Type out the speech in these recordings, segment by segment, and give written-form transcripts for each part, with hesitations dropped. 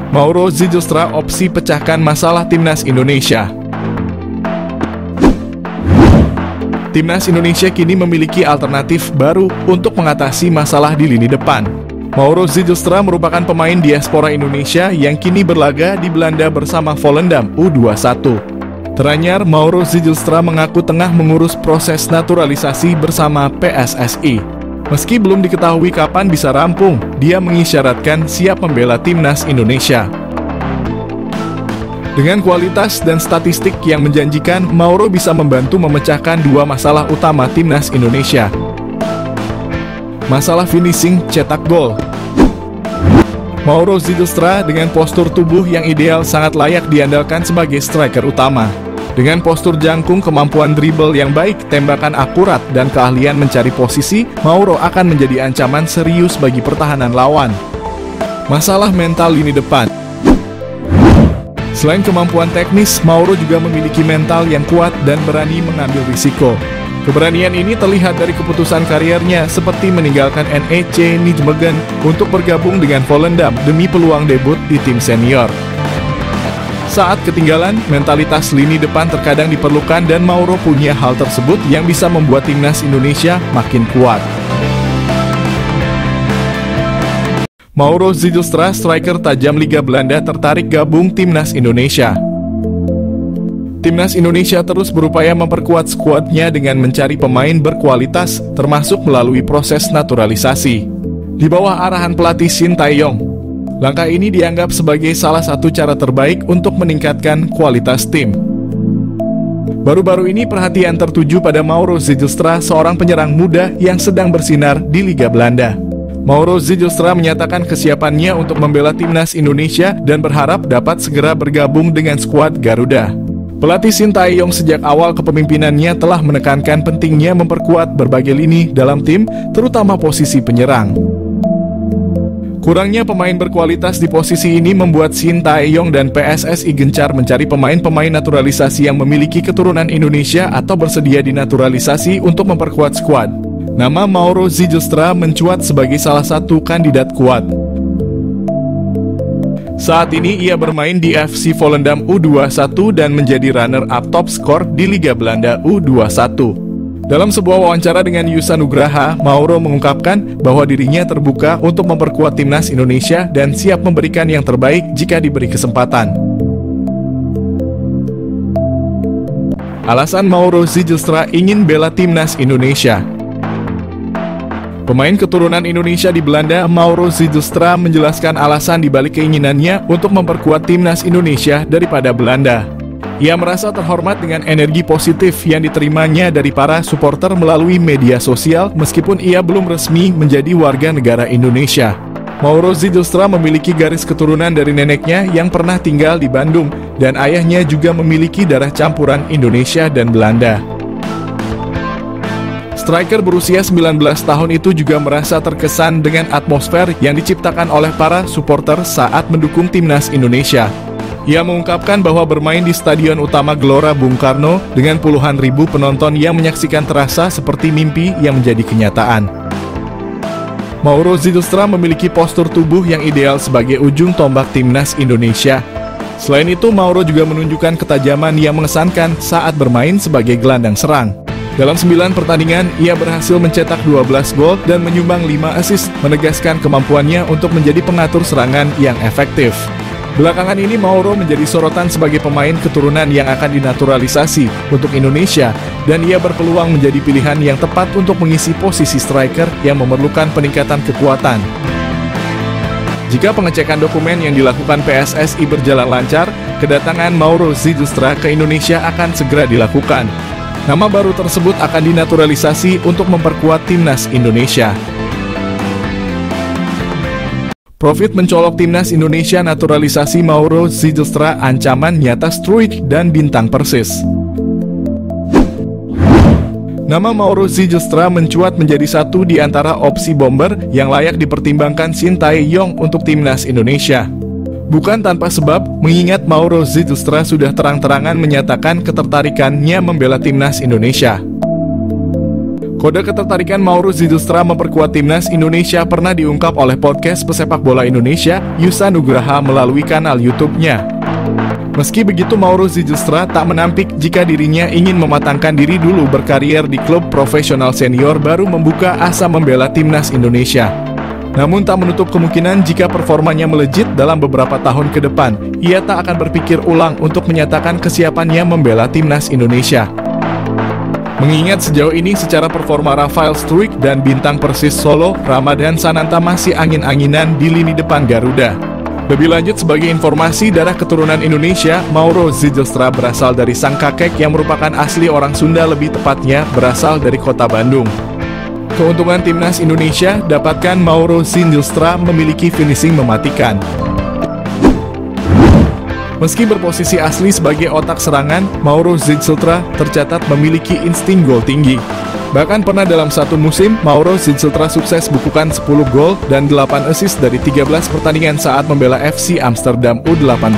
Mauro Zijlstra opsi pecahkan masalah timnas Indonesia. Timnas Indonesia kini memiliki alternatif baru untuk mengatasi masalah di lini depan. Mauro Zijlstra merupakan pemain diaspora Indonesia yang kini berlaga di Belanda bersama Volendam U21. Teranyar, Mauro Zijlstra mengaku tengah mengurus proses naturalisasi bersama PSSI. Meski belum diketahui kapan bisa rampung, dia mengisyaratkan siap membela timnas Indonesia. Dengan kualitas dan statistik yang menjanjikan, Mauro bisa membantu memecahkan dua masalah utama timnas Indonesia. Masalah finishing cetak gol. Mauro Zijlstra dengan postur tubuh yang ideal sangat layak diandalkan sebagai striker utama. Dengan postur jangkung, kemampuan dribble yang baik, tembakan akurat, dan keahlian mencari posisi, Mauro akan menjadi ancaman serius bagi pertahanan lawan. Masalah mental lini depan. Selain kemampuan teknis, Mauro juga memiliki mental yang kuat dan berani mengambil risiko. Keberanian ini terlihat dari keputusan kariernya seperti meninggalkan NEC Nijmegen untuk bergabung dengan Volendam demi peluang debut di tim senior. Saat ketinggalan, mentalitas lini depan terkadang diperlukan dan Mauro punya hal tersebut yang bisa membuat timnas Indonesia makin kuat. Mauro Zijlstra, striker tajam Liga Belanda, tertarik gabung timnas Indonesia. Timnas Indonesia terus berupaya memperkuat skuadnya dengan mencari pemain berkualitas, termasuk melalui proses naturalisasi. Di bawah arahan pelatih Shin Tae-yong, langkah ini dianggap sebagai salah satu cara terbaik untuk meningkatkan kualitas tim. Baru-baru ini perhatian tertuju pada Mauro Zijlstra, seorang penyerang muda yang sedang bersinar di Liga Belanda. Mauro Zijlstra menyatakan kesiapannya untuk membela timnas Indonesia dan berharap dapat segera bergabung dengan skuad Garuda. Pelatih Shin Tae-yong sejak awal kepemimpinannya telah menekankan pentingnya memperkuat berbagai lini dalam tim, terutama posisi penyerang. Kurangnya pemain berkualitas di posisi ini membuat Shin Tae-yong dan PSSI gencar mencari pemain-pemain naturalisasi yang memiliki keturunan Indonesia atau bersedia dinaturalisasi untuk memperkuat skuad. Nama Mauro Zijlstra mencuat sebagai salah satu kandidat kuat. Saat ini ia bermain di FC Volendam U21 dan menjadi runner-up top skor di Liga Belanda U21. Dalam sebuah wawancara dengan Yusa Nugraha, Mauro mengungkapkan bahwa dirinya terbuka untuk memperkuat timnas Indonesia dan siap memberikan yang terbaik jika diberi kesempatan. Alasan Mauro Zijlstra ingin bela timnas Indonesia. Pemain keturunan Indonesia di Belanda, Mauro Zijlstra menjelaskan alasan dibalik keinginannya untuk memperkuat timnas Indonesia daripada Belanda. Ia merasa terhormat dengan energi positif yang diterimanya dari para supporter melalui media sosial meskipun ia belum resmi menjadi warga negara Indonesia. Mauro Zijlstra memiliki garis keturunan dari neneknya yang pernah tinggal di Bandung dan ayahnya juga memiliki darah campuran Indonesia dan Belanda. Striker berusia 19 tahun itu juga merasa terkesan dengan atmosfer yang diciptakan oleh para supporter saat mendukung timnas Indonesia. Ia mengungkapkan bahwa bermain di Stadion Utama Gelora Bung Karno dengan puluhan ribu penonton yang menyaksikan terasa seperti mimpi yang menjadi kenyataan. Mauro Zijlstra memiliki postur tubuh yang ideal sebagai ujung tombak timnas Indonesia. Selain itu, Mauro juga menunjukkan ketajaman yang mengesankan saat bermain sebagai gelandang serang. Dalam 9 pertandingan, ia berhasil mencetak 12 gol dan menyumbang 5 assist, menegaskan kemampuannya untuk menjadi pengatur serangan yang efektif. Belakangan ini, Mauro menjadi sorotan sebagai pemain keturunan yang akan dinaturalisasi untuk Indonesia, dan ia berpeluang menjadi pilihan yang tepat untuk mengisi posisi striker yang memerlukan peningkatan kekuatan. Jika pengecekan dokumen yang dilakukan PSSI berjalan lancar, kedatangan Mauro Zijlstra ke Indonesia akan segera dilakukan. Nama baru tersebut akan dinaturalisasi untuk memperkuat timnas Indonesia. Profit mencolok timnas Indonesia, naturalisasi Mauro Zijlstra, ancaman nyata Struijk dan bintang Persis. Nama Mauro Zijlstra mencuat menjadi satu di antara opsi bomber yang layak dipertimbangkan Shin Tae-yong untuk timnas Indonesia. Bukan tanpa sebab, mengingat Mauro Zijlstra sudah terang-terangan menyatakan ketertarikannya membela timnas Indonesia. Kode ketertarikan Mauro Zylstra memperkuat timnas Indonesia pernah diungkap oleh podcast pesepak bola Indonesia, Yusa Nugraha melalui kanal YouTube-nya. Meski begitu, Mauro Zylstra tak menampik jika dirinya ingin mematangkan diri dulu berkarier di klub profesional senior baru membuka asa membela timnas Indonesia. Namun tak menutup kemungkinan jika performanya melejit dalam beberapa tahun ke depan, ia tak akan berpikir ulang untuk menyatakan kesiapannya membela timnas Indonesia. Mengingat sejauh ini secara performa Rafael Struijk dan bintang Persis Solo, Ramadhan Sananta masih angin-anginan di lini depan Garuda. Lebih lanjut, sebagai informasi, darah keturunan Indonesia, Mauro Zylstra berasal dari sang kakek yang merupakan asli orang Sunda, lebih tepatnya berasal dari kota Bandung. Keuntungan timnas Indonesia, dapatkan Mauro Zylstra memiliki finishing mematikan. Meski berposisi asli sebagai otak serangan, Mauro Zylstra tercatat memiliki insting gol tinggi. Bahkan pernah dalam satu musim, Mauro Zylstra sukses bukukan 10 gol dan 8 assist dari 13 pertandingan saat membela FC Amsterdam U18.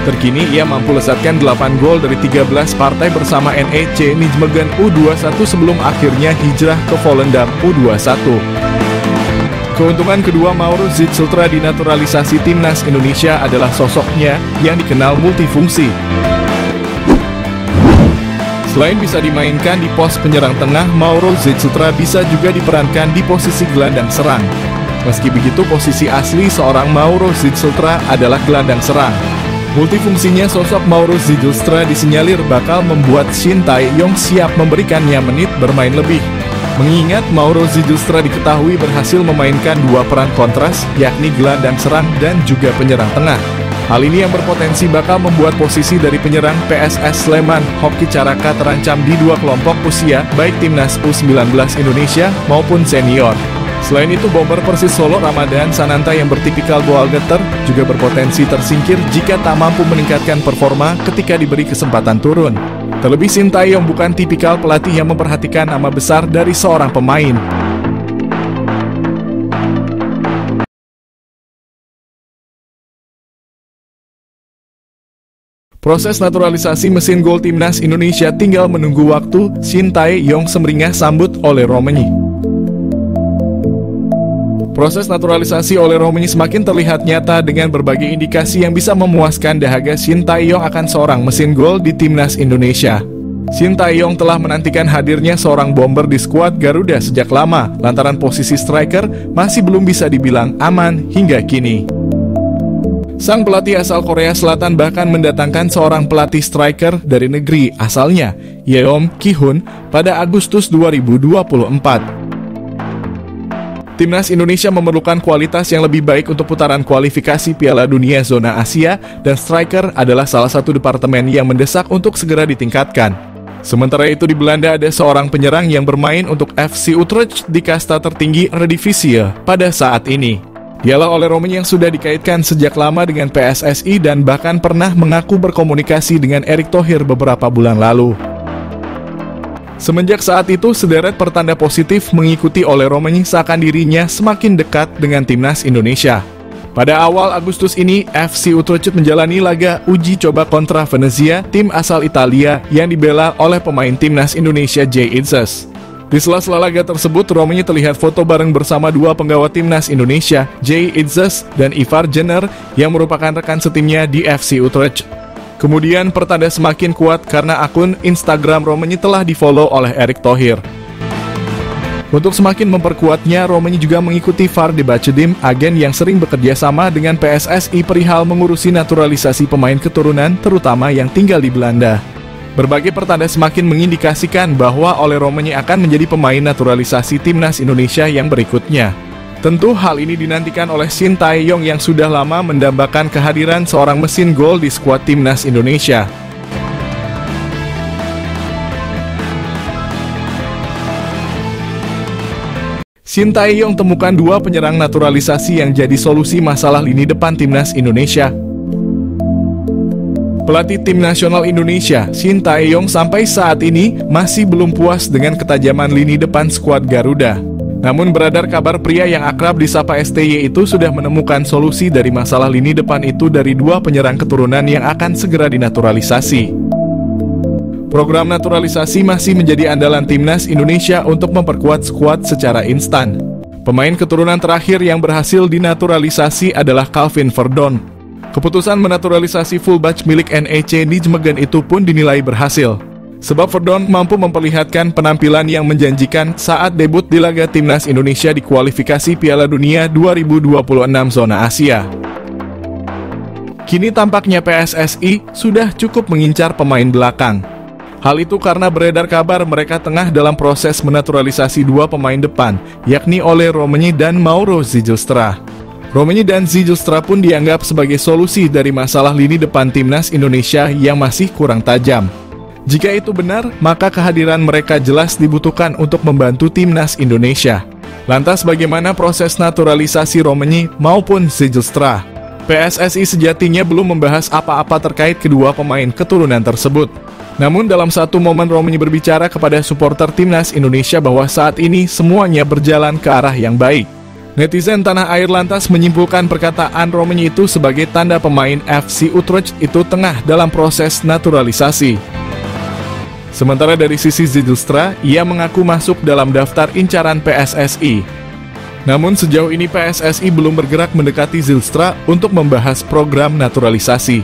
Terkini, ia mampu lesatkan 8 gol dari 13 partai bersama NEC Nijmegen U21 sebelum akhirnya hijrah ke Volendam U21. Keuntungan kedua Mauro Zylstra di naturalisasi timnas Indonesia adalah sosoknya yang dikenal multifungsi. Selain bisa dimainkan di pos penyerang tengah, Mauro Zylstra bisa juga diperankan di posisi gelandang serang. Meski begitu, posisi asli seorang Mauro Zylstra adalah gelandang serang. Multifungsinya sosok Mauro Zylstra disinyalir bakal membuat Shin Tae-yong siap memberikannya menit bermain lebih. Mengingat Mauro Zylstra diketahui berhasil memainkan dua peran kontras, yakni gelandang serang dan juga penyerang tengah. Hal ini yang berpotensi bakal membuat posisi dari penyerang PSS Sleman, Hoki Caraka terancam di dua kelompok usia, baik timnas U19 Indonesia maupun senior. Selain itu, bomber Persis Solo Ramadhan Sananta yang bertipikal ball getter juga berpotensi tersingkir jika tak mampu meningkatkan performa ketika diberi kesempatan turun. Terlebih Shin Tae-yong bukan tipikal pelatih yang memperhatikan nama besar dari seorang pemain. Proses naturalisasi mesin gol timnas Indonesia tinggal menunggu waktu. Shin Tae-yong semeringah sambut oleh Romani. Proses naturalisasi oleh Romani semakin terlihat nyata dengan berbagai indikasi yang bisa memuaskan dahaga Shin Tae-yong akan seorang mesin gol di timnas Indonesia. Shin Tae-yong telah menantikan hadirnya seorang bomber di skuad Garuda sejak lama, lantaran posisi striker masih belum bisa dibilang aman hingga kini. Sang pelatih asal Korea Selatan bahkan mendatangkan seorang pelatih striker dari negeri asalnya, Yeom Ki-hun, pada Agustus 2024. Timnas Indonesia memerlukan kualitas yang lebih baik untuk putaran kualifikasi Piala Dunia Zona Asia, dan striker adalah salah satu departemen yang mendesak untuk segera ditingkatkan. Sementara itu di Belanda ada seorang penyerang yang bermain untuk FC Utrecht di kasta tertinggi Eredivisie pada saat ini. Dialah Ole Romani yang sudah dikaitkan sejak lama dengan PSSI dan bahkan pernah mengaku berkomunikasi dengan Erick Thohir beberapa bulan lalu. Semenjak saat itu, sederet pertanda positif mengikuti Ole Romani seakan dirinya semakin dekat dengan timnas Indonesia. Pada awal Agustus ini, FC Utrecht menjalani laga uji coba kontra Venezia, tim asal Italia yang dibela oleh pemain timnas Indonesia Jay Itzes. Di sela-sela laga tersebut, Romani terlihat foto bareng bersama dua penggawa timnas Indonesia, Jay Itzes dan Ivar Jenner, yang merupakan rekan setimnya di FC Utrecht. Kemudian pertanda semakin kuat karena akun Instagram Romani telah di-follow oleh Erick Thohir. Untuk semakin memperkuatnya, Romani juga mengikuti Vardy Bachedim, agen yang sering bekerja sama dengan PSSI perihal mengurusi naturalisasi pemain keturunan, terutama yang tinggal di Belanda. Berbagai pertanda semakin mengindikasikan bahwa Ole Romani akan menjadi pemain naturalisasi timnas Indonesia yang berikutnya. Tentu hal ini dinantikan oleh Shin Tae-yong yang sudah lama mendambakan kehadiran seorang mesin gol di skuad timnas Indonesia. Shin Tae-yong temukan dua penyerang naturalisasi yang jadi solusi masalah lini depan timnas Indonesia. Pelatih tim nasional Indonesia, Shin Tae-yong sampai saat ini masih belum puas dengan ketajaman lini depan skuad Garuda. Namun beredar kabar pria yang akrab disapa STY itu sudah menemukan solusi dari masalah lini depan itu dari dua penyerang keturunan yang akan segera dinaturalisasi. Program naturalisasi masih menjadi andalan timnas Indonesia untuk memperkuat skuad secara instan. Pemain keturunan terakhir yang berhasil dinaturalisasi adalah Calvin Verdon. Keputusan menaturalisasi fullback milik NEC Nijmegen itu pun dinilai berhasil, sebab Verdon mampu memperlihatkan penampilan yang menjanjikan saat debut di laga timnas Indonesia di kualifikasi Piala Dunia 2026 zona Asia. Kini tampaknya PSSI sudah cukup mengincar pemain belakang. Hal itu karena beredar kabar mereka tengah dalam proses menaturalisasi dua pemain depan, yakni Ole Romenyi dan Mauro Zijlstra. Romenyi dan Zijlstra pun dianggap sebagai solusi dari masalah lini depan timnas Indonesia yang masih kurang tajam. Jika itu benar, maka kehadiran mereka jelas dibutuhkan untuk membantu timnas Indonesia. Lantas bagaimana proses naturalisasi Romenyi maupun Zijlstra? PSSI sejatinya belum membahas apa-apa terkait kedua pemain keturunan tersebut. Namun dalam satu momen Romenyi berbicara kepada supporter timnas Indonesia bahwa saat ini semuanya berjalan ke arah yang baik. Netizen tanah air lantas menyimpulkan perkataan Romenyi itu sebagai tanda pemain FC Utrecht itu tengah dalam proses naturalisasi. Sementara dari sisi Zijlstra, ia mengaku masuk dalam daftar incaran PSSI. Namun sejauh ini PSSI belum bergerak mendekati Zijlstra untuk membahas program naturalisasi.